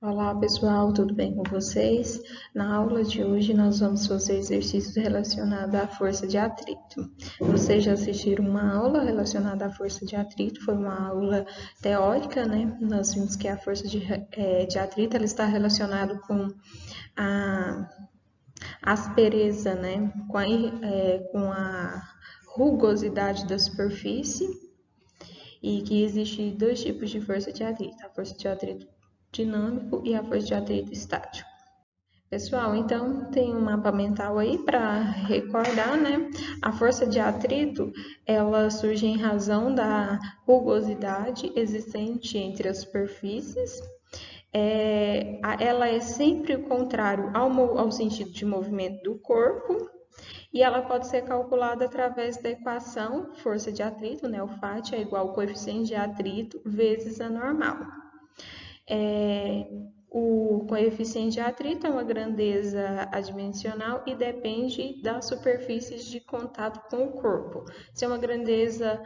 Olá pessoal, tudo bem com vocês? Na aula de hoje nós vamos fazer exercícios relacionados à força de atrito. Vocês já assistiram uma aula relacionada à força de atrito, foi uma aula teórica, né? Nós vimos que a força de atrito ela está relacionada com a aspereza, né? Com a rugosidade da superfície e que existe dois tipos de força de atrito, a força de atrito dinâmico e a força de atrito estático. Pessoal, então tem um mapa mental aí para recordar, né? A força de atrito, ela surge em razão da rugosidade existente entre as superfícies. Ela é sempre o contrário ao sentido de movimento do corpo e ela pode ser calculada através da equação força de atrito, né? O FAT é igual ao coeficiente de atrito vezes a normal. O coeficiente de atrito é uma grandeza adimensional e depende das superfícies de contato com o corpo. Se é uma grandeza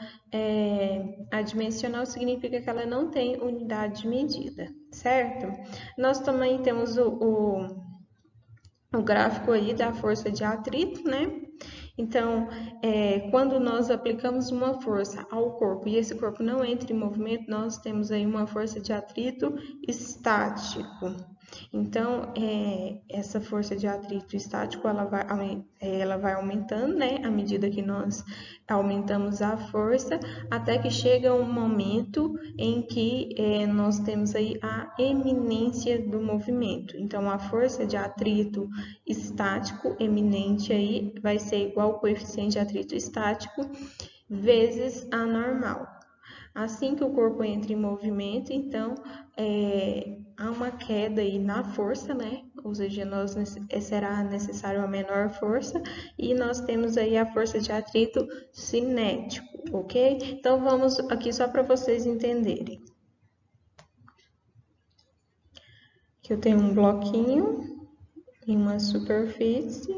adimensional, significa que ela não tem unidade de medida, certo? Nós também temos o gráfico aí da força de atrito, né? Então, quando nós aplicamos uma força ao corpo e esse corpo não entra em movimento, nós temos aí uma força de atrito estático. Então, essa força de atrito estático, ela vai aumentando, né, à medida que nós aumentamos a força, até que chega um momento em que nós temos aí a eminência do movimento. Então, a força de atrito estático eminente aí vai ser igual ao coeficiente de atrito estático vezes a normal. Assim que o corpo entra em movimento, então há uma queda aí na força, né? Ou seja, será necessário uma menor força e nós temos aí a força de atrito cinético, ok? Então vamos aqui só para vocês entenderem. Aqui eu tenho um bloquinho em uma superfície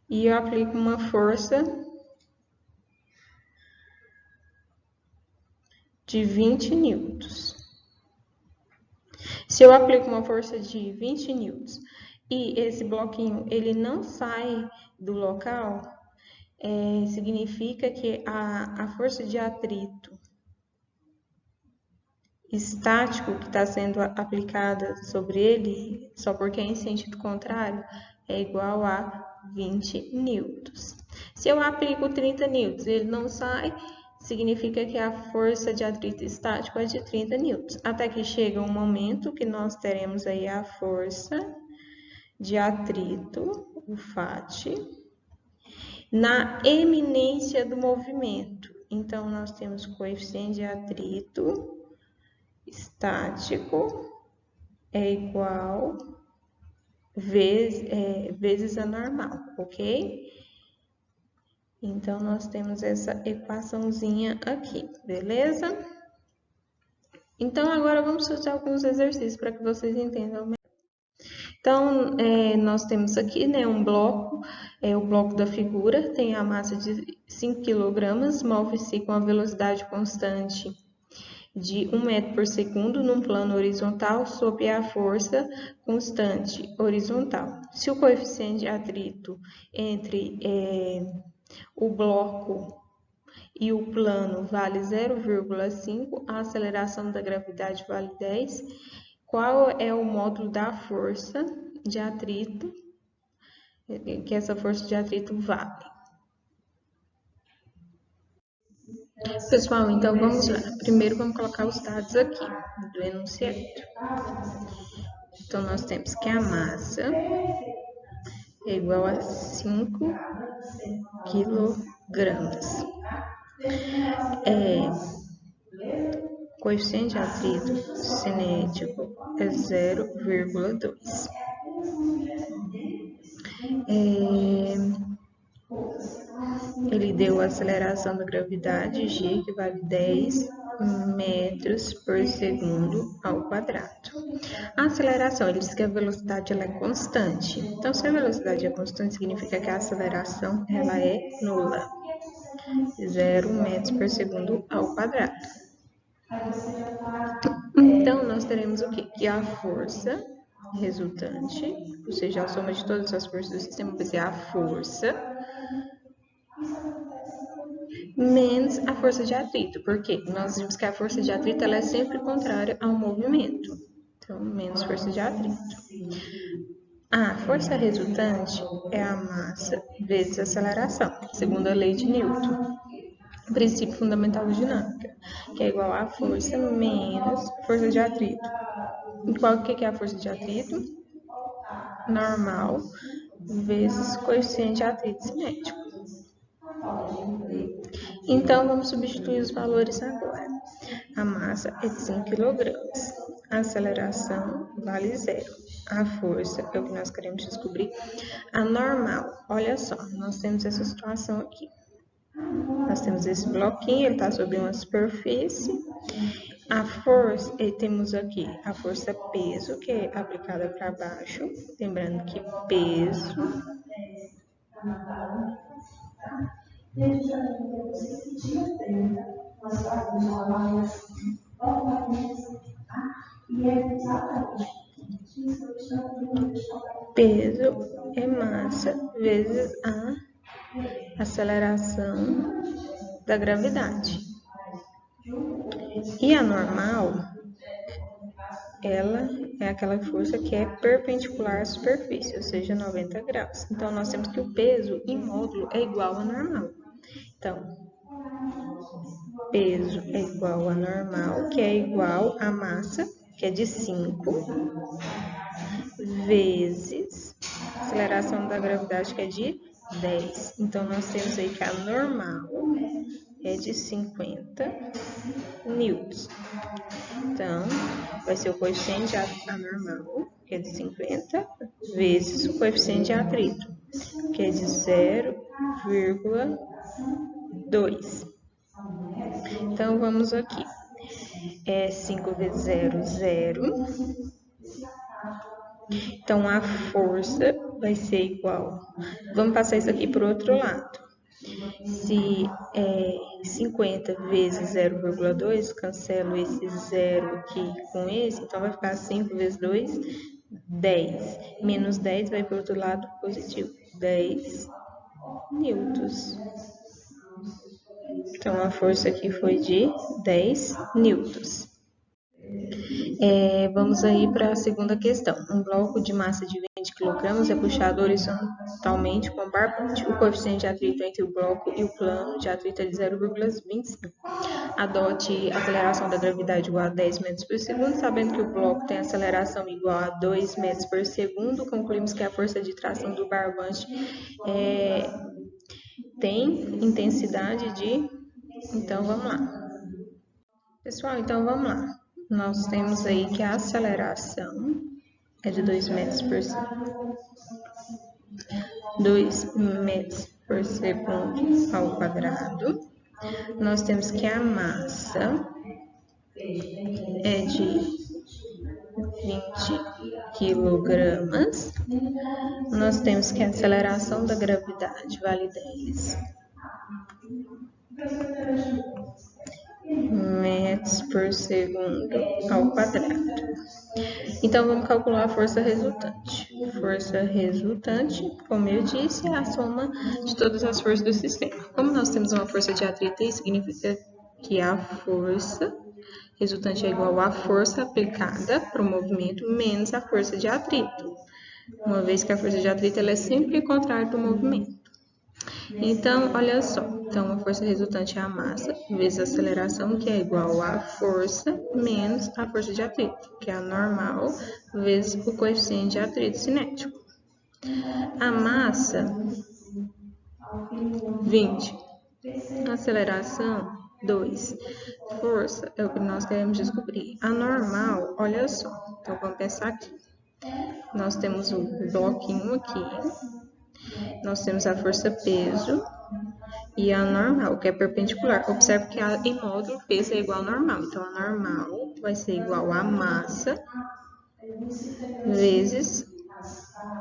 e eu aplico uma força de 20 newtons. Se eu aplico uma força de 20 newtons e esse bloquinho ele não sai do local, significa que a força de atrito estático que está sendo aplicada sobre ele, só porque é em sentido contrário, é igual a 20 newtons. Se eu aplico 30 newtons e ele não sai, significa que a força de atrito estático é de 30 newtons. Até que chega um momento que nós teremos aí a força de atrito, o FAT, na eminência do movimento. Então, nós temos coeficiente de atrito estático é igual vezes a normal, ok? Então, nós temos essa equaçãozinha aqui, beleza? Então, agora vamos fazer alguns exercícios para que vocês entendam melhor. Então, nós temos aqui, né, um bloco, o bloco da figura, tem a massa de 5 kg, move-se com a velocidade constante de 1 metro por segundo num plano horizontal sob a força constante horizontal. Se o coeficiente de atrito entre o bloco e o plano vale 0,5, a aceleração da gravidade vale 10, qual é o módulo da força de atrito que essa força de atrito vale? Pessoal, então vamos lá. Primeiro vamos colocar os dados aqui do enunciado. Então, nós temos que a massa é igual a 5 quilogramas. Coeficiente de atrito cinético é 0,2. Ele deu a aceleração da gravidade, g, que vale 10 metros por segundo ao quadrado. A aceleração, ele diz que a velocidade ela é constante. Então, se a velocidade é constante, significa que a aceleração ela é nula. 0 metros por segundo ao quadrado. Então, nós teremos o quê? Que a força resultante, ou seja, a soma de todas as forças do sistema vai ser a força menos a força de atrito. Por quê? Nós vimos que a força de atrito ela é sempre contrária ao movimento. Então, menos força de atrito. A força resultante é a massa vezes a aceleração, segundo a lei de Newton. Princípio fundamental da dinâmica, que é igual a força menos força de atrito. E qual que é a força de atrito? Normal vezes coeficiente de atrito cinético. Então, vamos substituir os valores agora. A massa é de 5 kg. A aceleração vale 0. A força é o que nós queremos descobrir. A normal, olha só, nós temos essa situação aqui. Nós temos esse bloquinho, ele está sobre uma superfície. A força, temos aqui a força peso, que é aplicada para baixo. Lembrando que peso é massa vezes a aceleração da gravidade. E a normal, ela é aquela força que é perpendicular à superfície, ou seja, 90 graus. Então, nós temos que o peso em módulo é igual a normal. Então, peso é igual a normal, que é igual a massa, que é de 5, vezes a aceleração da gravidade, que é de 10. Então, nós temos aí que a normal é de 50 newtons. Então, vai ser o coeficiente anormal, que é de 50, vezes o coeficiente de atrito, que é de 0,2. Então, vamos aqui. 5 vezes 0, 0. Então, a força vai ser igual. Vamos passar isso aqui para o outro lado. Se 50 vezes 0,2, cancelo esse 0 aqui com esse, então vai ficar 5 vezes 2, 10. Menos 10 vai para o outro lado positivo, 10 newtons. Então, a força aqui foi de 10 newtons. Vamos aí para a segunda questão. Um bloco de massa de 20 kg é puxado horizontalmente com barbante. O coeficiente de atrito entre o bloco e o plano de atrito é de 0,25. Adote a aceleração da gravidade igual a 10 metros por segundo. Sabendo que o bloco tem aceleração igual a 2 metros por segundo, concluímos que a força de tração do barbante tem intensidade de... Então, vamos lá. Pessoal, então vamos lá. Nós temos aí que a aceleração é de 2 metros por segundo. 2 metros por segundo ao quadrado. Nós temos que a massa é de 20 quilogramas. Nós temos que a aceleração da gravidade vale 10 metros por segundo ao quadrado. Então, vamos calcular a força resultante. Força resultante, como eu disse, é a soma de todas as forças do sistema. Como nós temos uma força de atrito, isso significa que a força resultante é igual à força aplicada para o movimento menos a força de atrito, uma vez que a força de atrito ela é sempre contrária do movimento. Então, olha só. Então, a força resultante é a massa vezes a aceleração, que é igual à força menos a força de atrito, que é a normal, vezes o coeficiente de atrito cinético. A massa, 20. A aceleração, 2. Força é o que nós queremos descobrir. A normal, olha só. Então, vamos pensar aqui. Nós temos o bloquinho aqui. Nós temos a força peso e a normal, que é perpendicular. Observe que em módulo peso é igual ao normal. Então, a normal vai ser igual a massa vezes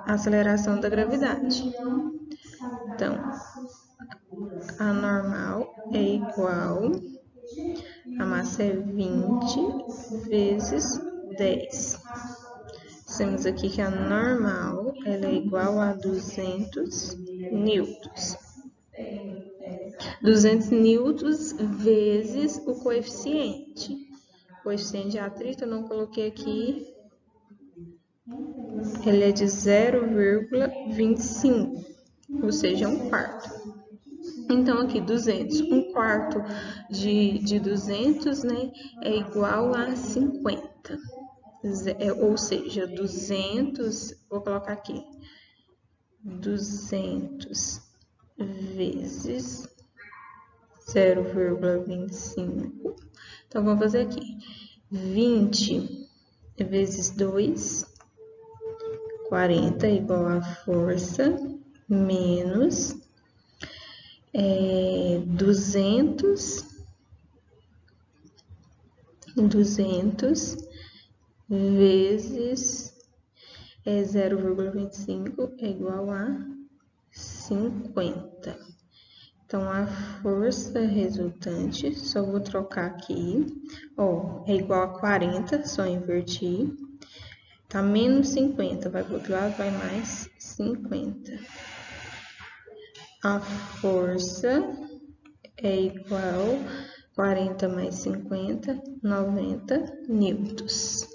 a aceleração da gravidade. Então, a normal é igual A massa é 20 vezes 10. Temos aqui que a normal ela é igual a 200 newtons. 200 newtons vezes o coeficiente. O coeficiente de atrito eu não coloquei aqui. Ele é de 0,25, ou seja, 1/4. Então, aqui, 200. 1/4 de 200, né, é igual a 50. Ou seja, 200, vou colocar aqui, 200 vezes 0,25. Então, vamos fazer aqui. 20 vezes 2, 40 igual a força, menos 200 vezes 0,25 é igual a 50. Então, a força resultante, só vou trocar aqui, ó, é igual a 40, só invertir. Tá menos 50, vai pro outro lado, vai mais 50. A força é igual a 40 mais 50, 90 newtons.